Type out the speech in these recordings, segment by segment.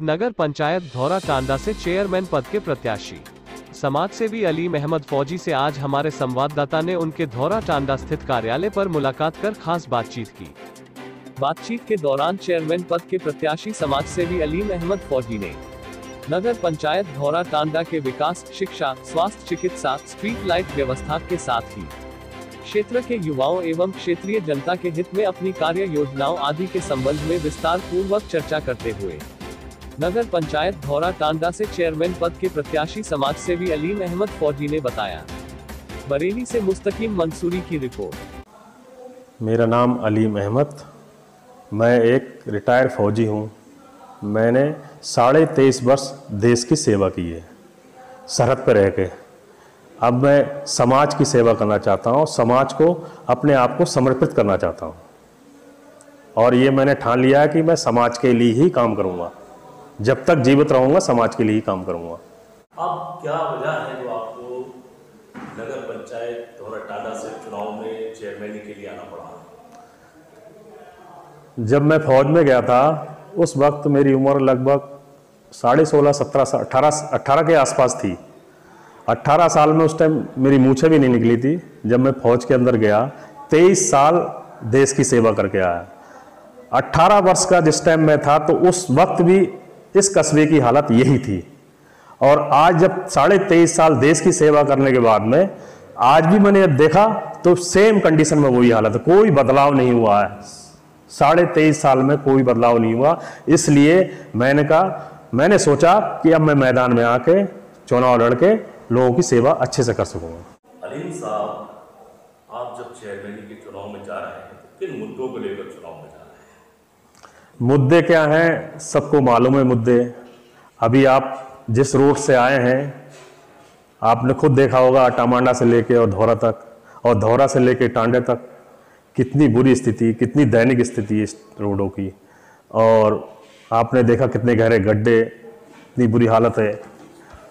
नगर पंचायत धौरा टांडा से चेयरमैन पद के प्रत्याशी समाज सेवी अलीम अहमद फौजी से आज हमारे संवाददाता ने उनके धौरा टांडा स्थित कार्यालय पर मुलाकात कर खास बातचीत की। बातचीत के दौरान चेयरमैन पद के प्रत्याशी समाज सेवी अलीम अहमद फौजी ने नगर पंचायत धौरा टांडा के विकास, शिक्षा, स्वास्थ्य, चिकित्सा, स्ट्रीट लाइट व्यवस्था के साथ ही क्षेत्र के युवाओं एवं क्षेत्रीय जनता के हित में अपनी कार्य योजनाओं आदि के संबंध में विस्तार पूर्वक चर्चा करते हुए नगर पंचायत धौरा टांडा से चेयरमैन पद के प्रत्याशी समाज सेवी अलीम अहमद फौजी ने बताया। बरेली से मुस्तकीम मंसूरी की रिपोर्ट। मेरा नाम अलीम अहमद, मैं एक रिटायर्ड फौजी हूँ। मैंने 23.5 वर्ष देश की सेवा की है सरहद पर रह के। अब मैं समाज की सेवा करना चाहता हूँ, समाज को अपने आप को समर्पित करना चाहता हूँ और ये मैंने ठान लिया है कि मैं समाज के लिए ही काम करूँगा। जब तक जीवित रहूँगा समाज के लिए ही काम करूँगा। अब क्या वजह है जो आपको नगर पंचायत धौरा टांडा से चुनाव में चेयरमैनी के लिए आना पड़ा? जब मैं फौज में गया था उस वक्त मेरी उम्र लगभग 16.5, 17, 18 के आसपास थी। 18 साल में उस टाइम मेरी मूछें भी नहीं निकली थी। जब मैं फौज के अंदर गया 23 साल देश की सेवा करके आया। 18 वर्ष का जिस टाइम में था तो उस वक्त भी इस कस्बे की हालत यही थी और आज जब 23.5 साल देश की सेवा करने के बाद में आज भी मैंने जब देखा तो सेम कंडीशन में वही हालत है, कोई बदलाव नहीं हुआ है। 23.5 साल में कोई बदलाव नहीं हुआ। इसलिए मैंने सोचा कि अब मैं मैदान में आके चुनाव लड़के लोगों की सेवा अच्छे से कर सकूंगा। अलीम साहब, आप जब चेयरमैनी के चुनाव में जा रहे हैं तो किन मुद्दों को लेकर चुनाव में जा रहे हैं? मुद्दे क्या हैं सबको मालूम है मुद्दे। अभी आप जिस रोड से आए हैं आपने खुद देखा होगा, टामांडा से लेके और धौरा तक और धौरा से लेके टांडे तक कितनी बुरी स्थिति, कितनी दैनिक स्थिति है इस रोडों की। और आपने देखा कितने गहरे गड्ढे, इतनी बुरी हालत है।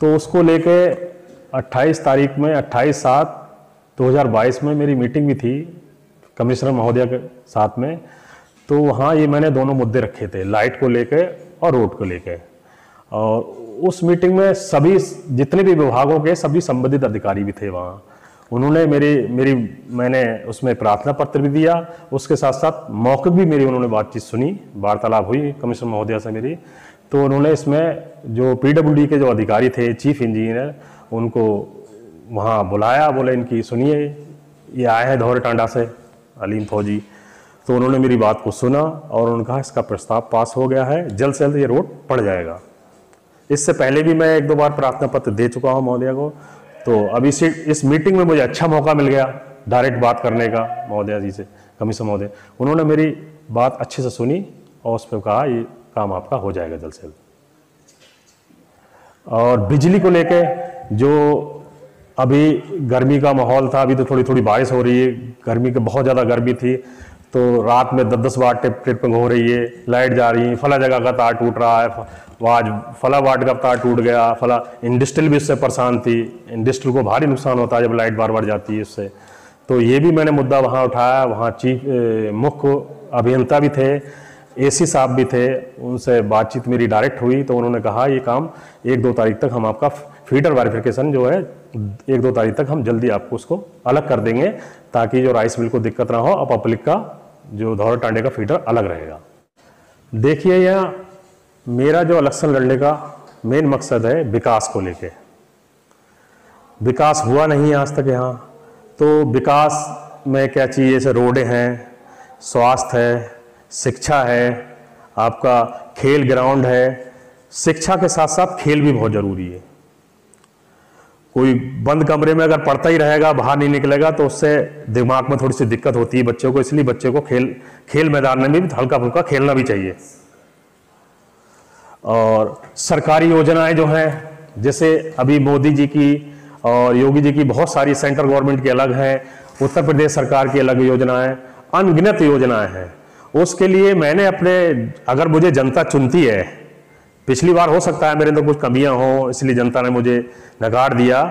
तो उसको लेके 28 तारीख में 28/7/2022 में मेरी मीटिंग भी थी कमिश्नर महोदया के साथ में। तो वहाँ ये मैंने दोनों मुद्दे रखे थे, लाइट को लेके और रोड को लेके। और उस मीटिंग में सभी जितने भी विभागों के सभी संबंधित अधिकारी भी थे वहाँ। उन्होंने मैंने उसमें प्रार्थना पत्र भी दिया। उसके साथ साथ मौखिक भी मेरी उन्होंने बातचीत सुनी, वार्तालाप हुई कमिश्नर महोदया से मेरी। तो उन्होंने इसमें जो PWD के जो अधिकारी थे, चीफ इंजीनियर, उनको वहाँ बुलाया, बोले इनकी सुनिए, ये आए हैं धौरा टांडा से अलीम फौजी। तो उन्होंने मेरी बात को सुना और उन्होंने कहा इसका प्रस्ताव पास हो गया है, जल्द से जल्द ये रोड पड़ जाएगा। इससे पहले भी मैं 1-2 बार प्रार्थना पत्र दे चुका हूँ महोदया को। तो अब इस मीटिंग में मुझे अच्छा मौका मिल गया डायरेक्ट बात करने का महोदया जी से, कमिश्नर महोदय। उन्होंने मेरी बात अच्छे से सुनी और उस पर कहा ये काम आपका हो जाएगा जल्द से जल्द। और बिजली को लेके जो अभी गर्मी का माहौल था, अभी तो थोड़ी थोड़ी बारिश हो रही है, गर्मी की बहुत ज़्यादा गर्मी थी तो रात में 10-10 वाट टिप हो रही है, लाइट जा रही है, फला जगह का तार टूट रहा है, आज फला वाट का तार टूट गया, फला इंडस्ट्रियल भी उससे परेशान थी। इंडस्ट्रियल को भारी नुकसान होता है जब लाइट बार बार जाती है उससे। तो ये भी मैंने मुद्दा वहाँ उठाया। वहाँ मुख्य अभियंता भी थे, AC साहब भी थे, उनसे बातचीत मेरी डायरेक्ट हुई। तो उन्होंने कहा ये काम 1-2 तारीख तक हम आपका फीडर वेरिफिकेशन जो है 1-2 तारीख तक हम जल्दी आपको उसको अलग कर देंगे ताकि जो राइस मिल को दिक्कत ना हो और पब्लिक का जो धौरा टांडे का फीडर अलग रहेगा। देखिए यहाँ मेरा जो इलेक्शन लड़ने का मेन मकसद है विकास को लेके। विकास हुआ नहीं आज तक यहाँ, तो विकास में क्या चाहिए, जैसे रोडें हैं, स्वास्थ्य है, शिक्षा है, आपका खेल ग्राउंड है। शिक्षा के साथ साथ खेल भी बहुत ज़रूरी है। कोई बंद कमरे में अगर पढ़ता ही रहेगा, बाहर नहीं निकलेगा तो उससे दिमाग में थोड़ी सी दिक्कत होती है बच्चों को। इसलिए बच्चे को खेल मैदान में भी हल्का फुल्का खेलना भी चाहिए। और सरकारी योजनाएं जो हैं, जैसे अभी मोदी जी की और योगी जी की बहुत सारी सेंट्रल गवर्नमेंट की अलग हैं, उत्तर प्रदेश सरकार की अलग योजनाएं, अनगिनत योजनाएं हैं। उसके लिए मैंने अगर मुझे जनता चुनती है, पिछली बार हो सकता है मेरे अंदर कुछ कमियां हो इसलिए जनता ने मुझे नकार दिया।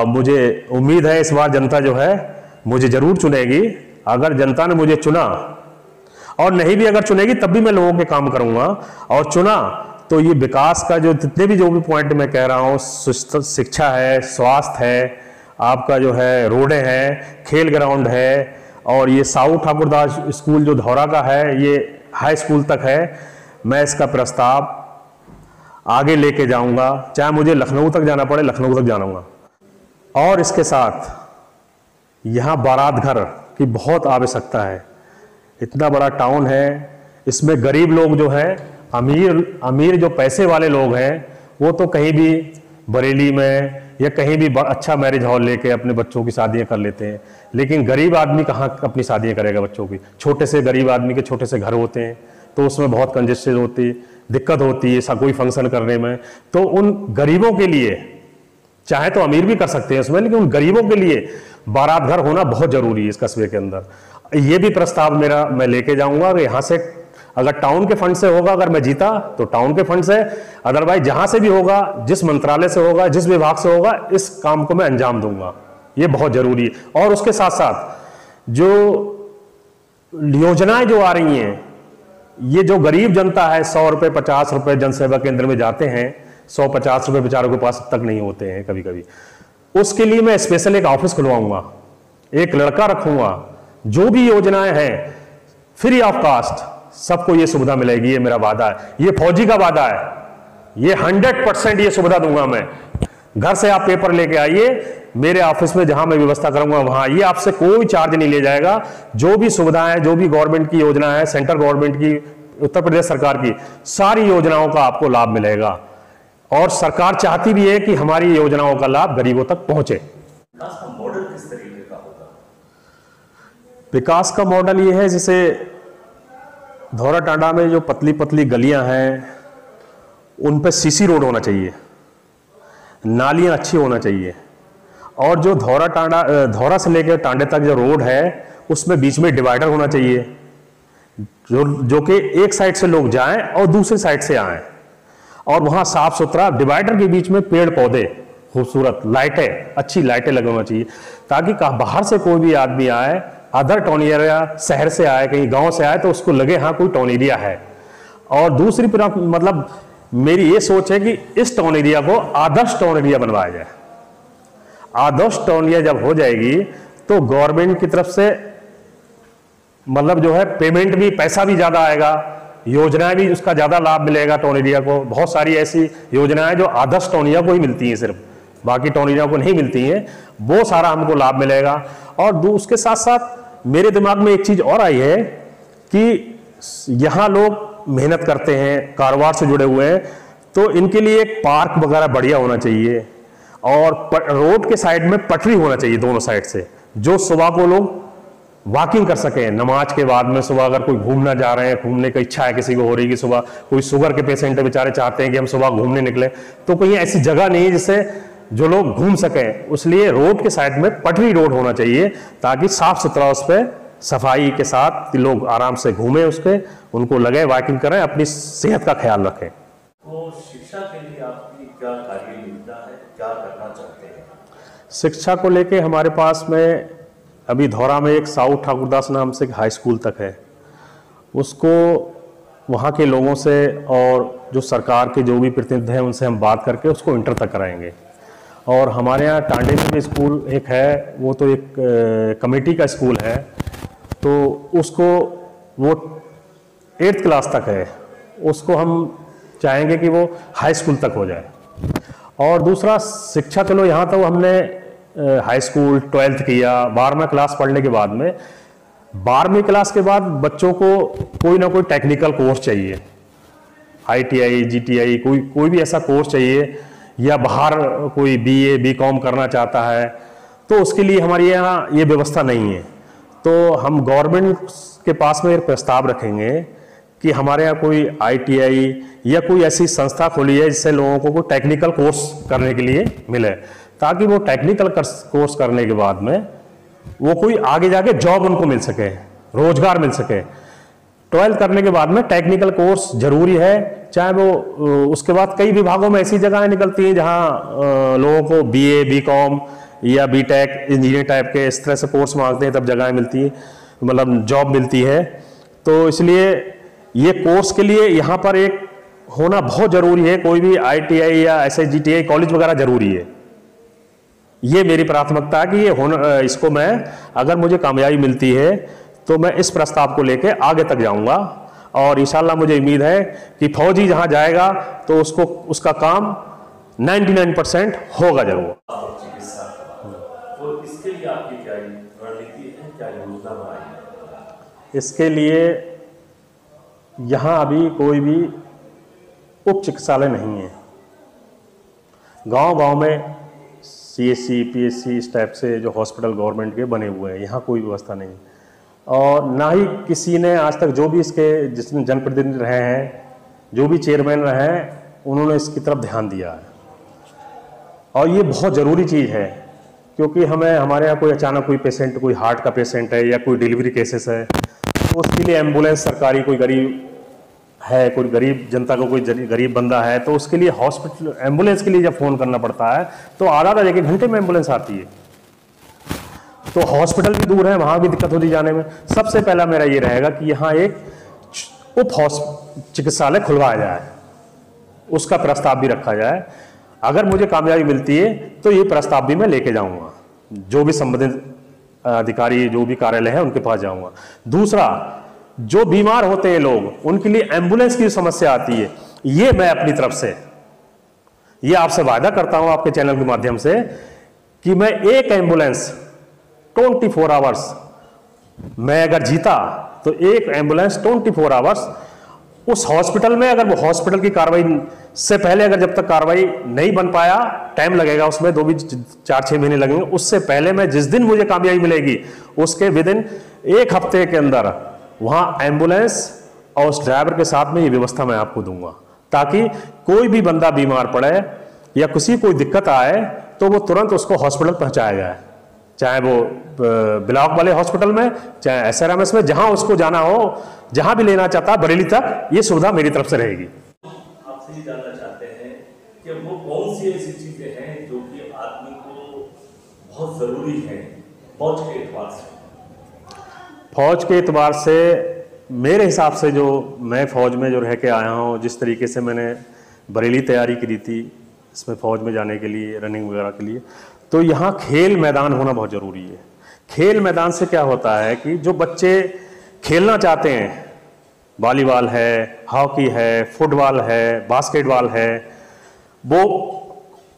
मुझे उम्मीद है इस बार जनता जो है मुझे जरूर चुनेगी। अगर जनता ने मुझे चुना और नहीं भी अगर चुनेगी तब भी मैं लोगों के काम करूंगा, और चुना तो ये विकास का जो जितने भी पॉइंट मैं कह रहा हूँ, शिक्षा है, स्वास्थ्य है, आपका जो है रोडें हैं, खेल ग्राउंड है, और ये साहू ठाकुरदास स्कूल जो धौरा का है ये हाई स्कूल तक है। मैं इसका प्रस्ताव आगे लेके जाऊंगा, चाहे मुझे लखनऊ तक जाना पड़े, लखनऊ तक जाऊंगा। और इसके साथ यहाँ बारात घर की बहुत आवश्यकता है। इतना बड़ा टाउन है, इसमें गरीब लोग जो है, अमीर जो पैसे वाले लोग हैं वो तो कहीं भी बरेली में या कहीं भी अच्छा मैरिज हॉल लेके अपने बच्चों की शादियां कर लेते हैं, लेकिन गरीब आदमी कहाँ अपनी शादियां करेगा बच्चों की। छोटे से गरीब आदमी के छोटे से घर होते हैं, तो उसमें बहुत कंजेस्टेड होती, दिक्कत होती है ऐसा कोई फंक्शन करने में। तो उन गरीबों के लिए, चाहे तो अमीर भी कर सकते हैं उसमें, लेकिन उन गरीबों के लिए बारात घर होना बहुत जरूरी है इस कस्बे के अंदर। ये भी प्रस्ताव मेरा मैं लेके जाऊंगा कि यहाँ से अगर टाउन के फंड से होगा, अगर मैं जीता तो टाउन के फंड से, अदरवाइज जहां से भी होगा, जिस मंत्रालय से होगा, जिस विभाग से होगा, इस काम को मैं अंजाम दूंगा। ये बहुत जरूरी है। और उसके साथ साथ जो योजनाएं जो आ रही हैं, ये जो गरीब जनता है 100 रुपए 50 रुपए जनसेवा केंद्र में जाते हैं, 150 रुपए बेचारों के पास तक नहीं होते हैं कभी कभी। उसके लिए मैं स्पेशल एक ऑफिस खुलवाऊंगा, एक लड़का रखूंगा, जो भी योजनाएं हैं फ्री ऑफ कास्ट सबको ये सुविधा मिलेगी। ये मेरा वादा है, ये फौजी का वादा है। ये 100% ये सुविधा दूंगा मैं। घर से आप पेपर लेके आइए, मेरे ऑफिस में जहां मैं व्यवस्था करूंगा वहां, ये आपसे कोई चार्ज नहीं ले जाएगा। जो भी सुविधाएं, जो भी गवर्नमेंट की योजना है, सेंट्रल गवर्नमेंट की, उत्तर प्रदेश सरकार की, सारी योजनाओं का आपको लाभ मिलेगा। और सरकार चाहती भी है कि हमारी योजनाओं का लाभ गरीबों तक पहुंचे। विकास का मॉडल किस तरीके का होगा? विकास का मॉडल ये है, जैसे धौरा टांडा में जो पतली पतली गलियां हैं उन पे सीसी रोड होना चाहिए, नालियां अच्छी होना चाहिए, और जो धौरा से लेकर टांडे तक जो रोड है उसमें बीच में डिवाइडर होना चाहिए, जो कि एक साइड से लोग जाएं और दूसरी साइड से आएं, और वहां साफ सुथरा, डिवाइडर के बीच में पेड़ पौधे, खूबसूरत लाइटें, अच्छी लाइटें लगना चाहिए, ताकि बाहर से कोई भी आदमी आए, अदर टाउन एरिया, शहर से आए, कहीं गांव से आए, तो उसको लगे हाँ कोई टाउन एरिया है। और दूसरी मतलब मेरी ये सोच है कि इस टाउन एरिया को आदर्श टाउन एरिया बनवाया जाए। आदर्श टाउन एरिया जब हो जाएगी तो गवर्नमेंट की तरफ से मतलब जो है पेमेंट भी, पैसा भी ज्यादा आएगा, योजनाएं भी उसका ज्यादा लाभ मिलेगा टाउन एरिया को। बहुत सारी ऐसी योजनाएं जो आदर्श टाउन एरिया को ही मिलती हैं, सिर्फ बाकी टाउन एरिया को नहीं मिलती हैं, वो सारा हमको लाभ मिलेगा। और उसके साथ साथ मेरे दिमाग में एक चीज और आई है कि यहाँ लोग मेहनत करते हैं, कारोबार से जुड़े हुए हैं, तो इनके लिए एक पार्क वगैरह बढ़िया होना चाहिए, और रोड के साइड में पटरी होना चाहिए दोनों साइड से, जो सुबह को लोग वॉकिंग कर सकें। नमाज के बाद में सुबह अगर कोई घूमना जा रहे हैं, घूमने की इच्छा है किसी को हो रही कि सुबह, कोई शुगर के पेशेंट है बेचारे चाहते हैं कि हम सुबह घूमने निकले, तो कहीं ऐसी जगह नहीं है जिससे जो लोग घूम सकें, इसलिए रोड के साइड में पटरी रोड होना चाहिए, ताकि साफ सुथरा उस पर सफाई के साथ लोग आराम से घूमें, उस पर उनको लगे वॉकिंग करें, अपनी सेहत का ख्याल रखें। तो शिक्षा के लिए आपकी क्या कार्य योजना है, क्या करना चाहते हैं? शिक्षा को लेके हमारे पास में अभी धौरा में एक साहू ठाकुरदास नाम से हाई स्कूल तक है, उसको वहाँ के लोगों से और जो सरकार के जो भी प्रतिनिधि हैं उनसे हम बात करके उसको इंटर तक कराएंगे। और हमारे यहाँ टांडे में भी स्कूल एक है, वो तो एक कमेटी का स्कूल है, तो उसको वो 8th क्लास तक है, उसको हम चाहेंगे कि वो हाई स्कूल तक हो जाए। और दूसरा शिक्षा, चलो यहाँ तो हमने हाई स्कूल 12th किया, 12वां क्लास पढ़ने के बाद में 12वीं क्लास के बाद बच्चों को कोई ना कोई टेक्निकल कोर्स चाहिए, ITI GTI कोई भी ऐसा कोर्स चाहिए, या बाहर कोई BA BCom करना चाहता है, तो उसके लिए हमारे यहाँ ये व्यवस्था नहीं है। तो हम गवर्नमेंट के पास में एक प्रस्ताव रखेंगे कि हमारे यहाँ कोई ITI या कोई ऐसी संस्था खोली है जिससे लोगों को कोई टेक्निकल कोर्स करने के लिए मिले, ताकि वो टेक्निकल कोर्स करने के बाद में वो कोई आगे जाके जॉब उनको मिल सके, रोजगार मिल सके। 12th करने के बाद में टेक्निकल कोर्स जरूरी है, चाहे वो उसके बाद कई विभागों में ऐसी जगहें निकलती हैं जहां लोगों को BA BCom या BTech इंजीनियर टाइप के इस तरह से कोर्स मांगते हैं, तब जगहें मिलती हैं, मतलब जॉब मिलती है। तो इसलिए ये कोर्स के लिए यहाँ पर एक होना बहुत जरूरी है। कोई भी ITI या SIGTI कॉलेज वगैरह जरूरी है। ये मेरी प्राथमिकता है कि ये होना, इसको मैं, अगर मुझे कामयाबी मिलती है तो मैं इस प्रस्ताव को लेकर आगे तक जाऊंगा और इंशाल्लाह मुझे उम्मीद है कि फौजी जहां जाएगा तो उसको उसका काम 99% होगा जरूर। और इसके लिए आपकी क्या रणनीति है, क्या योजना बनाई है? इसके लिए यहाँ अभी कोई भी उप चिकित्सालय नहीं है। गांव-गांव में CSC PSC इस टाइप से जो हॉस्पिटल गवर्नमेंट के बने हुए हैं, यहाँ कोई व्यवस्था नहीं। और ना ही किसी ने आज तक, जो भी इसके जिसमें जनप्रतिनिधि रहे हैं, जो भी चेयरमैन रहे हैं, उन्होंने इसकी तरफ ध्यान दिया है। और ये बहुत ज़रूरी चीज़ है, क्योंकि हमारे यहाँ कोई अचानक कोई पेशेंट, कोई हार्ट का पेशेंट है या कोई डिलीवरी केसेस है, तो उसके लिए एम्बुलेंस सरकारी, कोई गरीब है, कोई गरीब जनता का कोई गरीब बंदा है, तो उसके लिए हॉस्पिटल एम्बुलेंस के लिए जब फ़ोन करना पड़ता है तो आधा 1 घंटे में एम्बुलेंस आती है। तो हॉस्पिटल भी दूर है, वहाँ भी दिक्कत होती जाने में। सबसे पहला मेरा ये रहेगा कि यहाँ एक उप चिकित्सालय खुलवाया जाए, उसका प्रस्ताव भी रखा जाए। अगर मुझे कामयाबी मिलती है तो ये प्रस्ताव भी मैं लेके जाऊँगा, जो भी संबंधित अधिकारी, जो भी कार्यालय है, उनके पास जाऊँगा। दूसरा, जो बीमार होते हैं लोग, उनके लिए एम्बुलेंस की समस्या आती है, ये मैं अपनी तरफ से ये आपसे वादा करता हूं आपके चैनल के माध्यम से कि मैं एक एम्बुलेंस 24 आवर्स, मैं अगर जीता तो एक एम्बुलेंस 24 आवर्स उस हॉस्पिटल में, अगर वो हॉस्पिटल की कार्रवाई से पहले, अगर जब तक कार्रवाई नहीं बन पाया, टाइम लगेगा उसमें, 4-6 महीने लगेंगे, उससे पहले मैं जिस दिन मुझे कामयाबी मिलेगी उसके विदिन 1 हफ्ते के अंदर वहां एम्बुलेंस और उस ड्राइवर के साथ में ये व्यवस्था मैं आपको दूंगा, ताकि कोई भी बंदा बीमार पड़े या किसी कोई दिक्कत आए तो वो तुरंत उसको हॉस्पिटल पहुंचाया जाए, चाहे वो ब्लॉक वाले हॉस्पिटल में, चाहे SRMS में, जहां उसको जाना हो, जहां भी लेना चाहता, बरेली तक, ये सुविधा मेरी तरफ से रहेगी। आपसे ये जानना चाहते हैं कि वो कौन सी ऐसी चीजें हैं जो कि आदमी को बहुत जरूरी है फौज के एतबार से? फौज के एतबार से मेरे हिसाब से, जो मैं फौज में जो रह के आया हूँ, जिस तरीके से मैंने बरेली तैयारी की थी इसमें फौज में जाने के लिए, रनिंग वगैरह के लिए, तो यहाँ खेल मैदान होना बहुत ज़रूरी है। खेल मैदान से क्या होता है कि जो बच्चे खेलना चाहते हैं, वॉलीबॉल है, हॉकी है, फुटबॉल है, बास्केटबॉल है, वो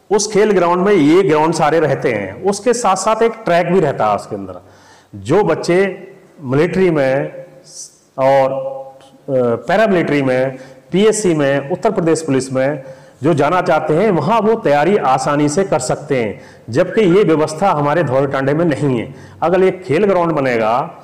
उस खेल ग्राउंड में, ये ग्राउंड सारे रहते हैं, उसके साथ साथ एक ट्रैक भी रहता है उसके अंदर। जो बच्चे मिलिट्री में और पैरामिलिट्री में, PSC में, उत्तर प्रदेश पुलिस में जो जाना चाहते हैं, वहाँ वो तैयारी आसानी से कर सकते हैं, जबकि ये व्यवस्था हमारे धौल टांडे में नहीं है। अगर एक खेल ग्राउंड बनेगा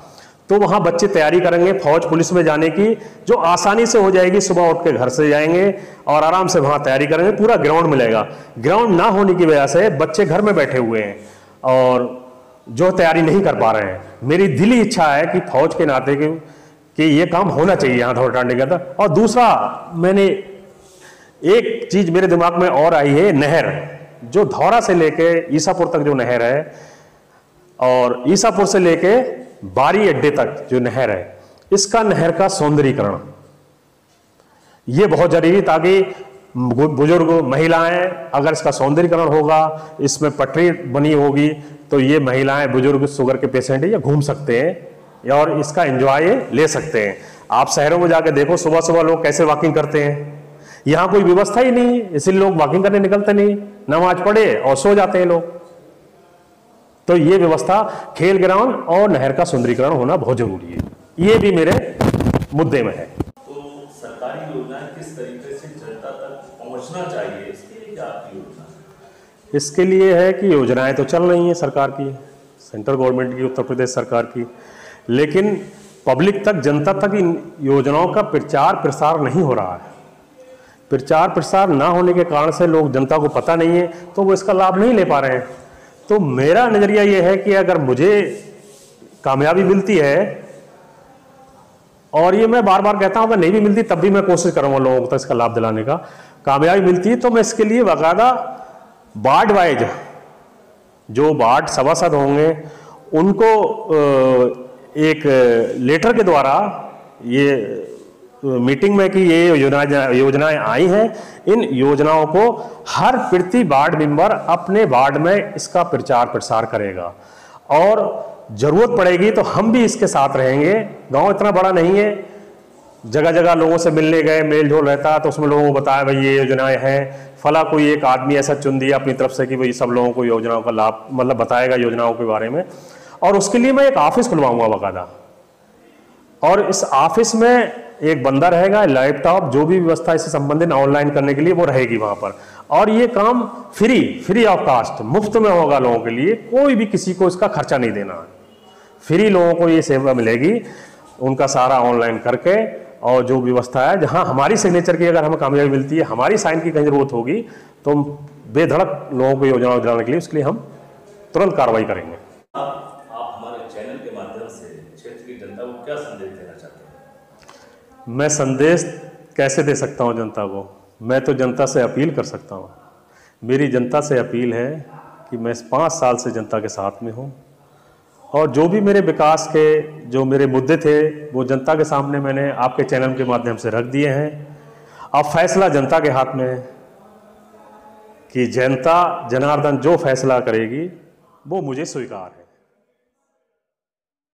तो वहाँ बच्चे तैयारी करेंगे फौज पुलिस में जाने की, जो आसानी से हो जाएगी। सुबह उठ के घर से जाएंगे और आराम से वहाँ तैयारी करेंगे, पूरा ग्राउंड मिलेगा। ग्राउंड ना होने की वजह से बच्चे घर में बैठे हुए हैं और जो तैयारी नहीं कर पा रहे हैं। मेरी दिली इच्छा है कि फौज के नाते कि ये काम होना चाहिए यहाँ धौल टांडे के अंदर। और दूसरा, मैंने एक चीज मेरे दिमाग में और आई है, नहर, जो धौरा से लेके ईसापुर तक जो नहर है और ईसापुर से लेके बारी अड्डे तक जो नहर है, इसका नहर का सौंदर्यीकरण ये बहुत जरूरी, ताकि बुजुर्ग महिलाएं, अगर इसका सौंदर्यीकरण होगा, इसमें पटरी बनी होगी, तो ये महिलाएं, बुजुर्ग, शुगर के पेशेंट ये घूम सकते हैं और इसका एंजॉय ले सकते हैं। आप शहरों में जाके देखो, सुबह सुबह लोग कैसे वॉकिंग करते हैं। यहाँ कोई व्यवस्था ही नहीं, इसलिए लोग वॉकिंग करने निकलते नहीं, नमाज पढ़े और सो जाते हैं लोग। तो ये व्यवस्था, खेल ग्राउंड और नहर का सुंदरीकरण होना बहुत जरूरी है। ये भी मेरे मुद्दे में है। तो सरकारी योजनाएं किस तरीके से जनता तक पहुंचना चाहिए, इसके लिए क्या आपकी योजना है? इसके लिए है कि योजनाएं तो चल रही हैं सरकार की, सेंट्रल गवर्नमेंट की, उत्तर प्रदेश सरकार की, लेकिन पब्लिक तक, जनता तक इन योजनाओं का प्रचार प्रसार नहीं हो रहा है। प्रचार प्रसार ना होने के कारण से लोग, जनता को पता नहीं है, तो वो इसका लाभ नहीं ले पा रहे हैं। तो मेरा नजरिया ये है कि अगर मुझे कामयाबी मिलती है, और ये मैं बार बार कहता हूं, अगर नहीं भी मिलती तब भी मैं कोशिश करूंगा लोगों को इसका लाभ दिलाने का। कामयाबी मिलती है तो मैं इसके लिए बाकायदा वार्ड वाइज जो वार्ड सभासद होंगे उनको एक लेटर के द्वारा ये मीटिंग में कि ये योजनाएं आई हैं, इन योजनाओं को हर प्रति वार्ड मेंबर अपने वार्ड में इसका प्रचार प्रसार करेगा और जरूरत पड़ेगी तो हम भी इसके साथ रहेंगे। गांव इतना बड़ा नहीं है, जगह जगह लोगों से मिलने गए, मेल जोल रहता तो उसमें लोगों को बताया भाई ये योजनाएं हैं, फला कोई एक आदमी ऐसा चुन दिया अपनी तरफ से कि भाई सब लोगों को योजनाओं का लाभ मतलब बताएगा योजनाओं के बारे में। और उसके लिए मैं एक ऑफिस खुलवाऊंगा बाकायदा, और इस ऑफिस में एक बंदा रहेगा, लैपटॉप जो भी व्यवस्था इससे संबंधित ऑनलाइन करने के लिए वो रहेगी वहां पर। और ये काम फ्री ऑफ कास्ट, मुफ्त में होगा लोगों के लिए, कोई भी किसी को इसका खर्चा नहीं देना है, फ्री लोगों को ये सेवा मिलेगी उनका सारा ऑनलाइन करके। और जो व्यवस्था है, जहां हमारी सिग्नेचर की अगर हमें कामयाबी मिलती है, हमारी साइन की कहीं जरूरत होगी तो हम बेधड़क लोगों को योजनाओं दिलाने के लिए उसके लिए हम तुरंत कार्रवाई करेंगे। आप हमारे चैनल के माध्यम से क्षेत्र की जनता को क्या संदेश देना चाहते हैं? मैं संदेश कैसे दे सकता हूं जनता को? मैं तो जनता से अपील कर सकता हूं। मेरी जनता से अपील है कि मैं 5 साल से जनता के साथ में हूं और जो भी मेरे विकास के जो मेरे मुद्दे थे वो जनता के सामने मैंने आपके चैनल के माध्यम से रख दिए हैं। अब फैसला जनता के हाथ में है कि जनता जनार्दन जो फैसला करेगी वो मुझे स्वीकार है।